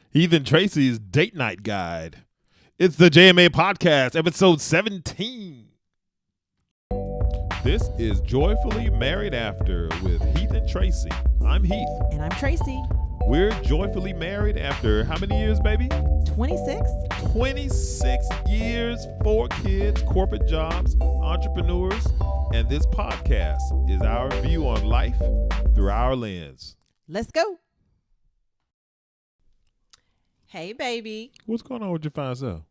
Heath and Tracy's Date Night Guide. It's the JMA Podcast, episode 17. This is Joyfully Married After with Heath and Tracy. I'm Heath. And I'm Tracy. We're joyfully married after how many years, baby? 26. 26 years, 4 kids, corporate jobs, entrepreneurs, and this podcast is our view on life through our lens. Let's go. Hey, baby. What's going on with your fine self?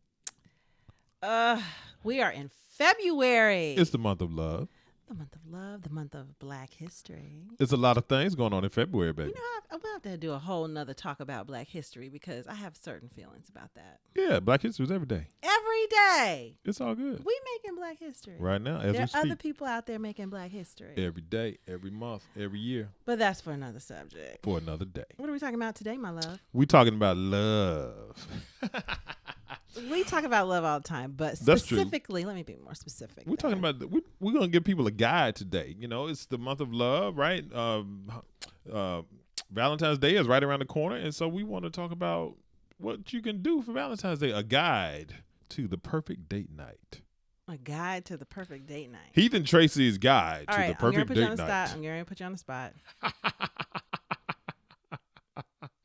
We are in February. It's the month of love. The month of love, the month of Black history. It's a lot of things going on in February, baby. You know, I'm going to have to do a whole nother talk about Black history because I have certain feelings about that. Yeah, Black history is every day. Every day. It's all good. We making Black history. Right now, as there we speak. are other people out there making Black history. Every day, every month, every year. But that's for another subject. For another day. What are we talking about today, my love? We talking about love. We talk about love all the time, but That's specifically, let me be more specific. We're talking about, we're going to give people a guide today. You know, it's the month of love, right? Valentine's Day is right around the corner. And so we want to talk about what you can do for Valentine's Day. A guide to the perfect date night. A guide to the perfect date night. Heath and Tracy's guide to the perfect date night. I'm going to put you on the spot.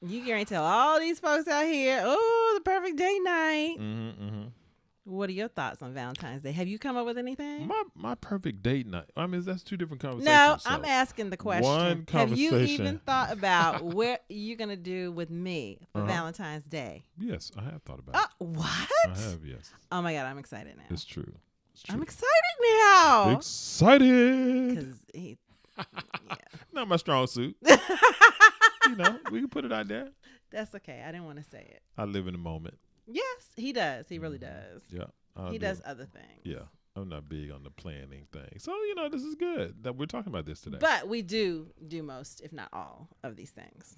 You going to tell all these folks out here, oh, the perfect date night. What are your thoughts on Valentine's Day? Have you come up with anything? My perfect date night. I mean, that's two different conversations. No, so I'm asking the question. One Have you conversation. even thought about what you're going to do with me for Valentine's Day? Yes, I have thought about it. What? I have, yes. Oh, my God. I'm excited now. It's true. I'm excited now. Excited. Because Not my strong suit. You know, we can put it out there. That's okay. I didn't want to say it. I live in the moment. Yes, he does. He really does. Yeah. He does other things. Yeah. I'm not big on the planning thing. So, you know, this is good that we're talking about this today. But we do most, if not all, of these things.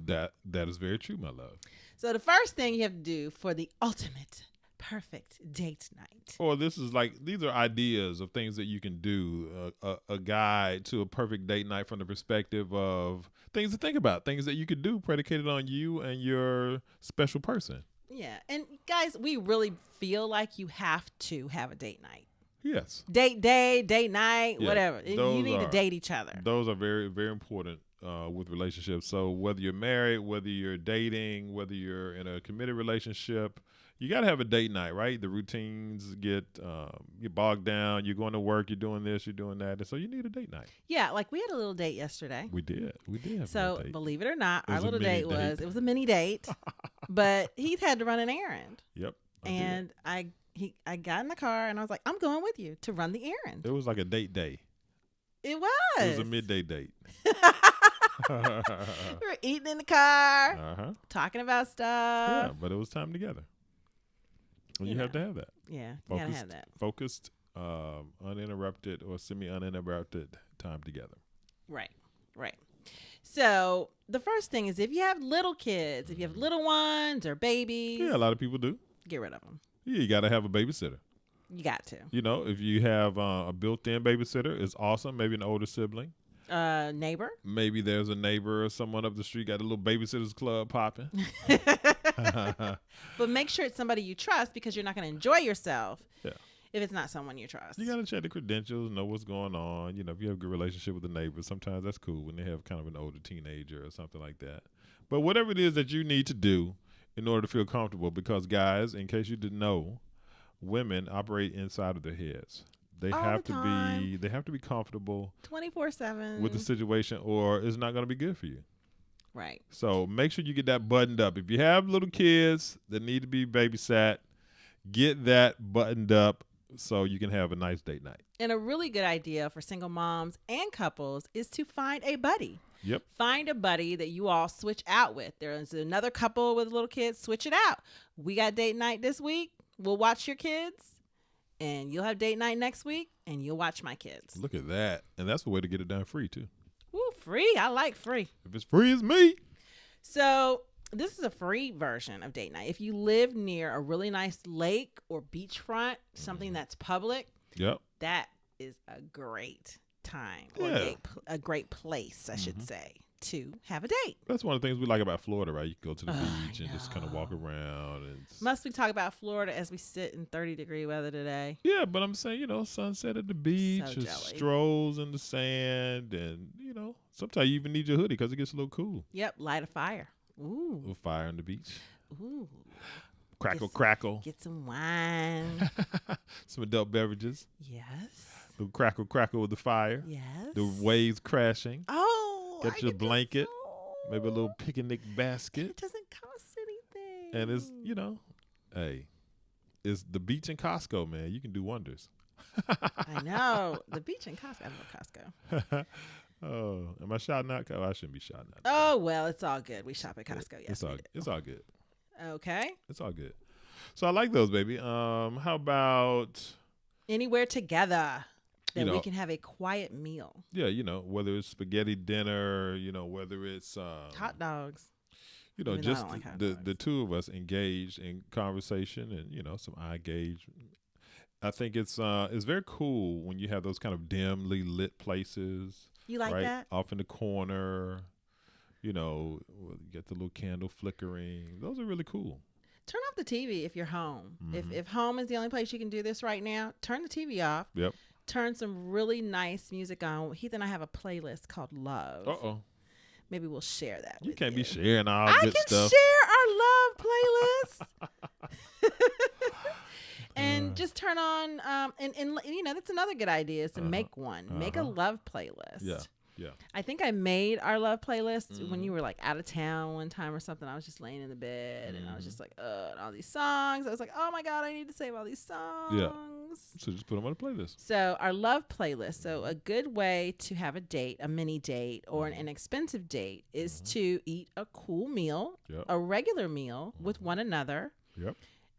That is very true, my love. So the first thing you have to do for the ultimate perfect date night. Or these are ideas of things that you can do, a guide to a perfect date night from the perspective of things to think about, things that you could do predicated on you and your special person. Yeah. And guys, we really feel like you have to have a date night. Yes. Date day, date night, whatever. You need to date each other. Those are very, very important with relationships. So whether you're married, whether you're dating, whether you're in a committed relationship, you got to have a date night, right? The routines get bogged down. You're going to work. You're doing this. You're doing that. And so you need a date night. Yeah, like we had a little date yesterday. We did have a little date. Believe it or not, our little date was a mini date, but Heath had to run an errand. Yep. I got in the car and I was like, I'm going with you to run the errand. It was like a date day. It was. It was a midday date. We were eating in the car, talking about stuff. Yeah, but it was time together. Well, you have to have that. Yeah, you gotta have that. Focused, uninterrupted or semi-uninterrupted time together. Right. So the first thing is if you have little kids, if you have little ones or babies. Yeah, a lot of people do. Get rid of them. Yeah, you got to have a babysitter. You got to. You know, if you have a built-in babysitter, it's awesome. Maybe an older sibling. Neighbor. Maybe there's a neighbor or someone up the street got a little babysitters club popping. But make sure it's somebody you trust because you're not going to enjoy yourself if it's not someone you trust. You got to check the credentials, know what's going on. You know, if you have a good relationship with the neighbor, sometimes that's cool when they have kind of an older teenager or something like that. But whatever it is that you need to do in order to feel comfortable, because guys, in case you didn't know, women operate inside of their heads. They have to be comfortable 24/7 with the situation, or it's not going to be good for you. Right. So make sure you get that buttoned up. If you have little kids that need to be babysat, get that buttoned up so you can have a nice date night. And a really good idea for single moms and couples is to find a buddy. Yep. Find a buddy that you all switch out with. There's another couple with little kids, switch it out. We got date night this week. We'll watch your kids. And you'll have date night next week, and you'll watch my kids. Look at that. And that's the way to get it done free, too. Ooh, free. I like free. If it's free, it's me. So this is a free version of date night. If you live near a really nice lake or beachfront, something that's public, that is a great time or a great place, I should say. to have a date. That's one of the things we like about Florida, right? You can go to the Oh, beach and just kind of walk around. And Must we talk about Florida as we sit in 30-degree weather today? yeah, but I'm saying, sunset at the beach, So or jelly. strolls in the sand, and, sometimes you even need your hoodie because it gets a little cool. Yep, light a fire. Ooh. A little fire on the beach. Ooh. Crackle. Get some wine. Some adult beverages. Yes. A little crackle with the fire. Yes. The waves crashing. Oh. Get your blanket. Maybe a little picnic basket. It doesn't cost anything. And it's, hey, it's the beach and Costco, man. You can do wonders. I know. The beach in Costco. I love Costco. Oh, am I shouting out? Oh, I shouldn't be shouting out. Oh, well, it's all good. We shop at Costco. Yes, it's all good. Okay. It's all good. So I like those, baby. How about anywhere together that we can have a quiet meal? Yeah, whether it's spaghetti dinner, whether it's hot dogs. Just the two of us engaged in conversation and some eye gauge. I think it's very cool when you have those kind of dimly lit places. You like right? that? Off in the corner. You get the little candle flickering. Those are really cool. Turn off the TV if you're home. Mm-hmm. If home is the only place you can do this right now, turn the TV off. Yep. Turn some really nice music on. Heath and I have a playlist called Love. Uh-oh. Maybe we'll share that. You with can't you. be sharing all good stuff. I can share our love playlist. And just turn on, and that's another good idea is to make one. Make a love playlist. Yeah. Yeah. I think I made our love playlist when you were like out of town one time or something. I was just laying in the bed and I was just like, and all these songs. I was like, oh my God, I need to save all these songs. Yeah. So just put them on a playlist. So our love playlist. So a good way to have a date, a mini date or an inexpensive date is to eat a cool meal, a regular meal with one another. Yep.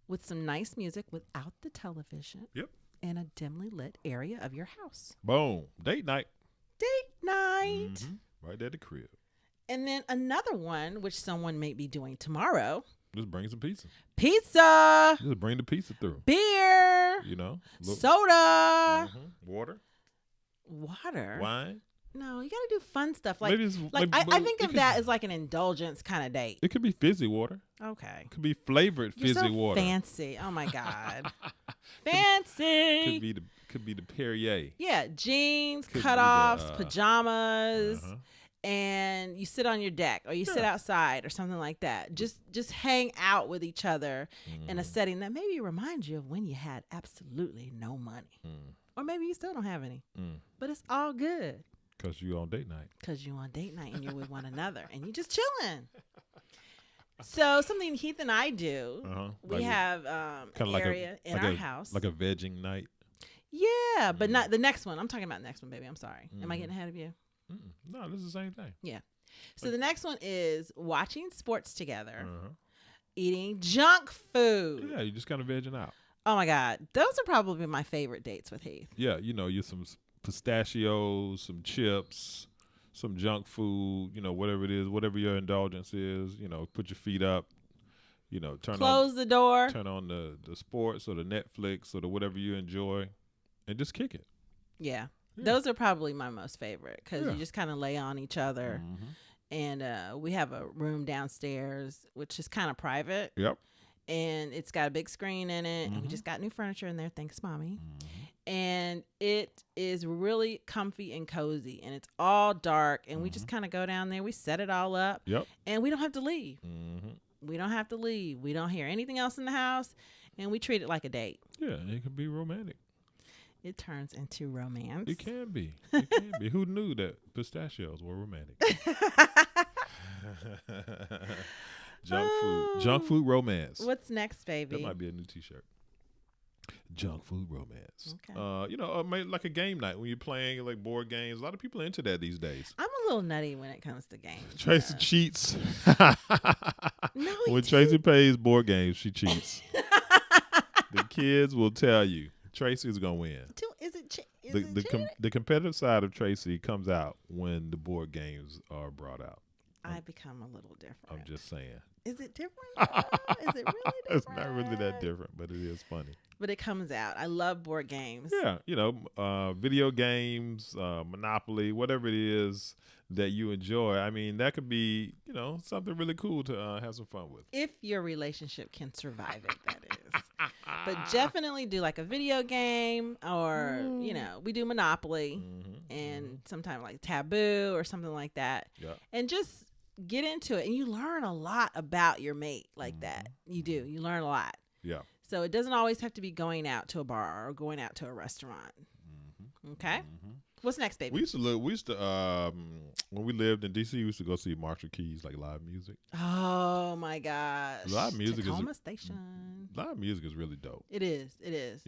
With some nice music without the television. Yep. In a dimly lit area of your house. Boom. Date night. Date night. Mm-hmm. Right there at the crib. And then another one, which someone may be doing tomorrow. Just bring some pizza. Pizza. Just bring the pizza through. Beer. Soda. Water. Wine. No, you got to do fun stuff. Like, maybe I think of that as like an indulgence kind of date. It could be fizzy water. Okay. It could be flavored fizzy water. Fancy. Oh my God. Fancy. Could be the Perrier. Yeah, jeans, cutoffs, pajamas, and you sit on your deck or you sit outside or something like that. Just hang out with each other in a setting that maybe reminds you of when you had absolutely no money. Or maybe you still don't have any. But it's all good. Because you're on date night. Because you're on date night and you're with one another and you're just chilling. So something Heath and I do, we have an area in our house. Like a vegging night. Yeah, but not the next one. I'm talking about the next one, baby. I'm sorry. Am I getting ahead of you? No, this is the same thing. Yeah. So the next one is watching sports together, eating junk food. Yeah, you just kind of vegging out. Oh, my God. Those are probably my favorite dates with Heath. Yeah, you're some pistachios, some chips, some junk food, whatever it is, whatever your indulgence is, put your feet up, close the door, turn on the sports or the Netflix or the whatever you enjoy and just kick it. Yeah. Those are probably my most favorite because you just kind of lay on each other. And we have a room downstairs, which is kind of private. Yep. And it's got a big screen in it. And we just got new furniture in there. Thanks, Mommy. And it is really comfy and cozy. And it's all dark. And we just kind of go down there. We set it all up. Yep. And we don't have to leave. We don't have to leave. We don't hear anything else in the house. And we treat it like a date. Yeah, it can be romantic. It turns into romance. It can be. It can be. Who knew that pistachios were romantic? Junk food romance. What's next, baby? That might be a new T-shirt. Junk food romance. Okay. Maybe like a game night when you're playing like board games. A lot of people are into that these days. I'm a little nutty when it comes to games. Tracy cheats. No, when Tracy plays board games, she cheats. The kids will tell you Tracy's gonna win. The competitive side of Tracy comes out when the board games are brought out. I become a little different. I'm just saying. Is it different? Is it really different? It's not really that different, but it is funny. But it comes out. I love board games. Yeah, video games, Monopoly, whatever it is. that you enjoy, I mean, that could be, something really cool to have some fun with. If your relationship can survive it, that is. But definitely do like a video game, or we do Monopoly, and sometimes like Taboo or something like that. Yeah. And just get into it, and you learn a lot about your mate like that. You do. You learn a lot. Yeah. So it doesn't always have to be going out to a bar or going out to a restaurant. Okay. What's next, baby? We used to when we lived in DC, we used to go see Marshall Keys, like live music. Oh my gosh. Live music Tacoma Station. Live music is really dope. It is.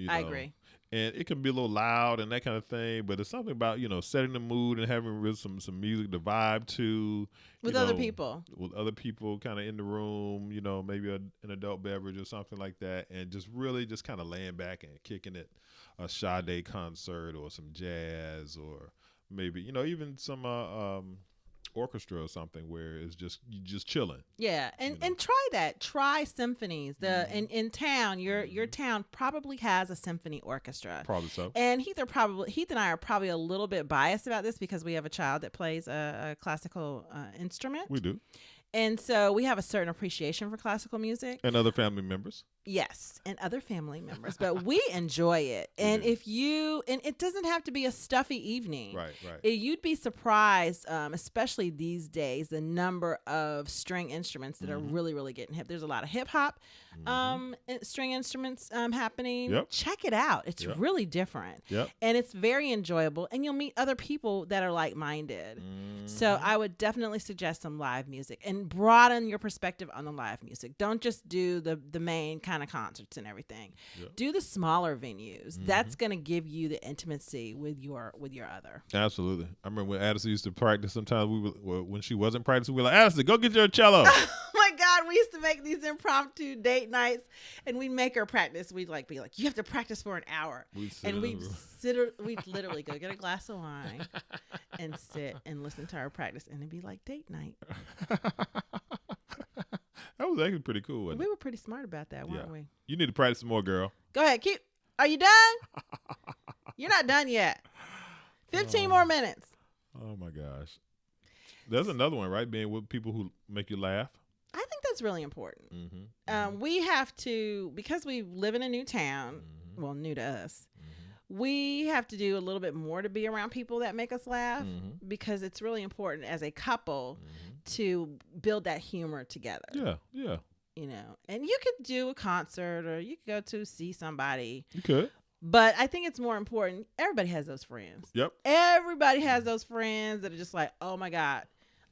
I agree. And it can be a little loud and that kind of thing, but it's something about, setting the mood and having some music to vibe to. With other people. With other people kind of in the room, maybe an adult beverage or something like that, and just really just kind of laying back and kicking it. A Sade concert or some jazz, or maybe, even some orchestra or something where it's you just chilling. Yeah, and try that. Try symphonies. In town, your town probably has a symphony orchestra. Probably so. And Heath and I are probably a little bit biased about this because we have a child that plays a classical instrument. We do. And so we have a certain appreciation for classical music. And other family members. Yes, and other family members. But we enjoy it. And and it doesn't have to be a stuffy evening. Right. You'd be surprised, especially these days, the number of string instruments that are really, really getting hip. There's a lot of hip hop string instruments happening. Yep. Check it out. It's really different. Yep. And it's very enjoyable. And you'll meet other people that are like-minded. So I would definitely suggest some live music and broaden your perspective on the live music. Don't just do the main kind of concerts and everything. Do the smaller venues. That's going to give you the intimacy with your other. Absolutely. I remember when Addison used to practice. Sometimes when she wasn't practicing, we were like, Addison, go get your cello. Oh my God, we used to make these impromptu date nights, and we'd make her practice. We'd be like, you have to practice for an hour, and we'd literally go get a glass of wine and sit and listen to our practice, and it'd be like date night. That was actually pretty cool. We were pretty smart about that, weren't we? You need to practice some more, girl. Go ahead. Are you done? You're not done yet. 15 more minutes. Oh my gosh. There's another one, right? Being with people who make you laugh. I think that's really important. We have to, because we live in a new town, well, new to us, we have to do a little bit more to be around people that make us laugh, because it's really important as a couple to build that humor together. Yeah. And you could do a concert, or you could go to see somebody. You could. But I think it's more important. Everybody has those friends. Yep. Everybody has those friends that are just like, oh my God,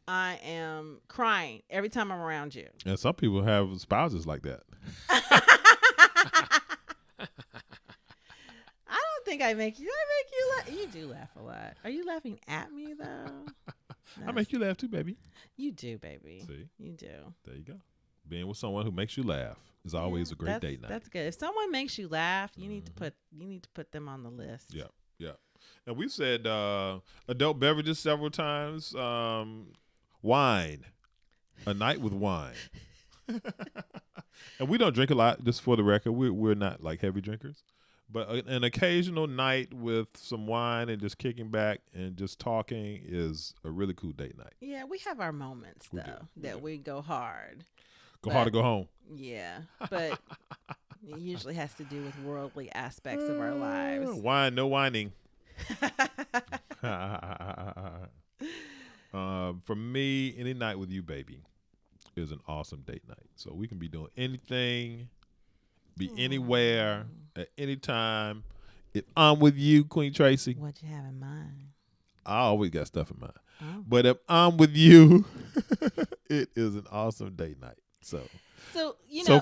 I am crying every time I'm around you. And some people have spouses like that. I don't think I make you laugh. You do laugh a lot. Are you laughing at me though? I make you laugh too, baby. You do, baby. See? You do. There you go. Being with someone who makes you laugh is always a great date night. That's good. If someone makes you laugh, you need to put them on the list. Yeah. And we've said adult beverages several times. Wine, a night with wine. And we don't drink a lot. Just for the record, we're not like heavy drinkers. But an occasional night with some wine and just kicking back and just talking is a really cool date night. Yeah, we have our moments though we go hard. Go hard to go home. Yeah, but it usually has to do with worldly aspects of our lives. Wine, no whining. For me, any night with you, baby, is an awesome date night. So we can be doing anything, be anywhere, at any time. If I'm with you, Queen Tracy. What you have in mind? I always got stuff in mind. Oh. But if I'm with you, it is an awesome date night. So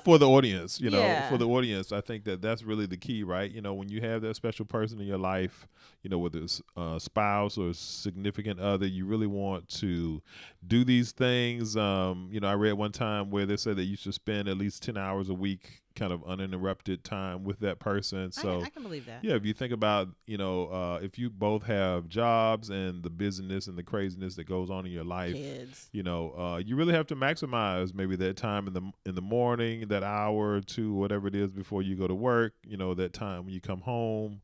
for the audience, for the audience, I think that's really the key, right? When you have that special person in your life, whether it's a spouse or a significant other, you really want to do these things. I read one time where they said that you should spend at least 10 hours a week kind of uninterrupted time with that person. So I can believe that. Yeah, if you think about, if you both have jobs and the busyness and the craziness that goes on in your life, kids, you really have to maximize maybe that time in the morning, that hour or two, whatever it is before you go to work, that time when you come home,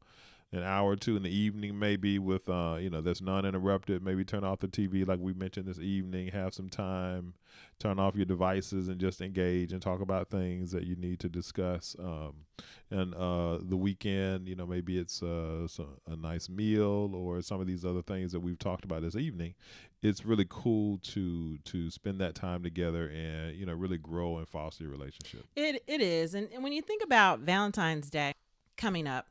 an hour or two in the evening, maybe with that's non-interrupted. Maybe turn off the TV like we mentioned this evening. Have some time, turn off your devices, and just engage and talk about things that you need to discuss. And the weekend, maybe it's a nice meal or some of these other things that we've talked about this evening. It's really cool to spend that time together and really grow and foster your relationship. It is, and when you think about Valentine's Day coming up.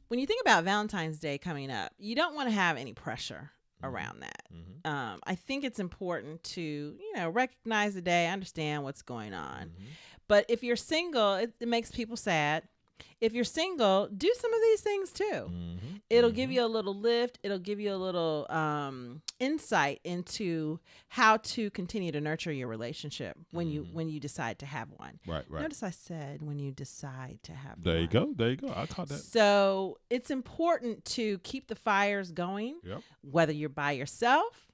When you think about Valentine's Day coming up, you don't want to have any pressure around that. Mm-hmm. I think it's important to, recognize the day, understand what's going on. Mm-hmm. But if you're single, it makes people sad. If you're single, do some of these things too. Mm-hmm. It'll give you a little lift. It'll give you a little insight into how to continue to nurture your relationship when you decide to have one. Right. Notice I said when you decide to have There one. There you go. I caught that. So it's important to keep the fires going, whether you're by yourself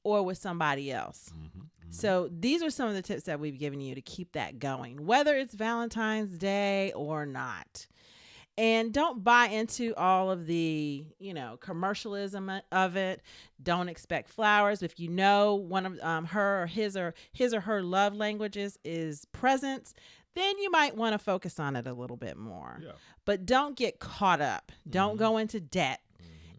or with somebody else. Mm-hmm. So these are some of the tips that we've given you to keep that going, whether it's Valentine's Day or not. And don't buy into all of the, commercialism of it. Don't expect flowers. If you know one of his or her love languages is presents, then you might want to focus on it a little bit more. Yeah. But don't get caught up. Don't go into debt.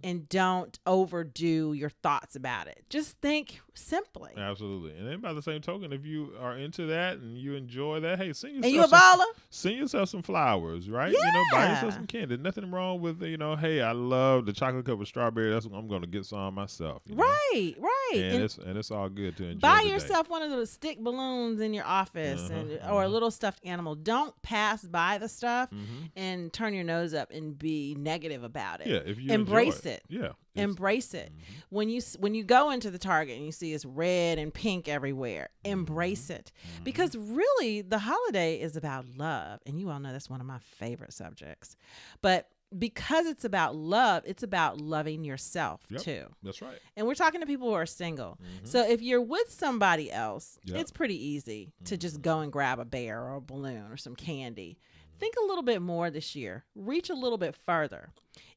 And don't overdo your thoughts about it. Just think simply. Absolutely. And then by the same token, if you are into that and you enjoy that, hey, send And you a baller? Send yourself some flowers, right? Yeah. Buy yourself some candy. There's nothing wrong with, hey, I love the chocolate covered strawberry. That's what I'm going to get some myself. Right. And it's all good to enjoy. Buy the yourself day. one of those stick balloons in your office or a little stuffed animal. Don't pass by the stuff and turn your nose up and be negative about it. Yeah, if you embrace enjoy it. Yeah. Embrace it. When you go into the Target and you see it's red and pink everywhere, embrace it. Because really the holiday is about love. And you all know that's one of my favorite subjects. But because it's about love, it's about loving yourself too. That's right. And we're talking to people who are single. So if you're with somebody else, it's pretty easy to just go and grab a bear or a balloon or some candy. Think a little bit more this year. Reach a little bit further.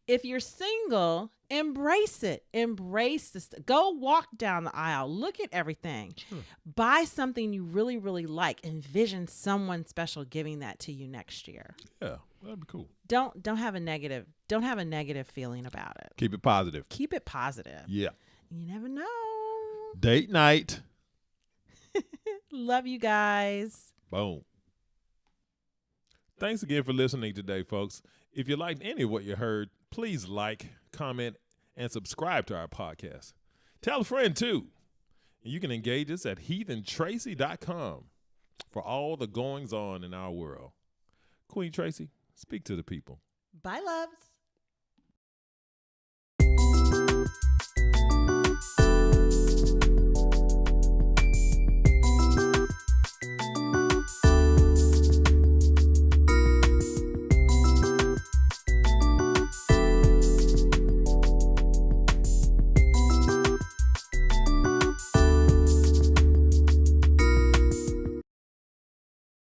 If you're single, embrace it. Embrace this. Go walk down the aisle. Look at everything. Sure. Buy something you really, really like. Envision someone special giving that to you next year. Yeah, that'd be cool. Don't have a negative feeling about it. Keep it positive. Keep it positive. Yeah. You never know. Date night. Love you guys. Boom. Thanks again for listening today, folks. If you liked any of what you heard, please like, comment, and subscribe to our podcast. Tell a friend, too. You can engage us at heathandtracy.com for all the goings-on in our world. Queen Tracy, speak to the people. Bye, loves.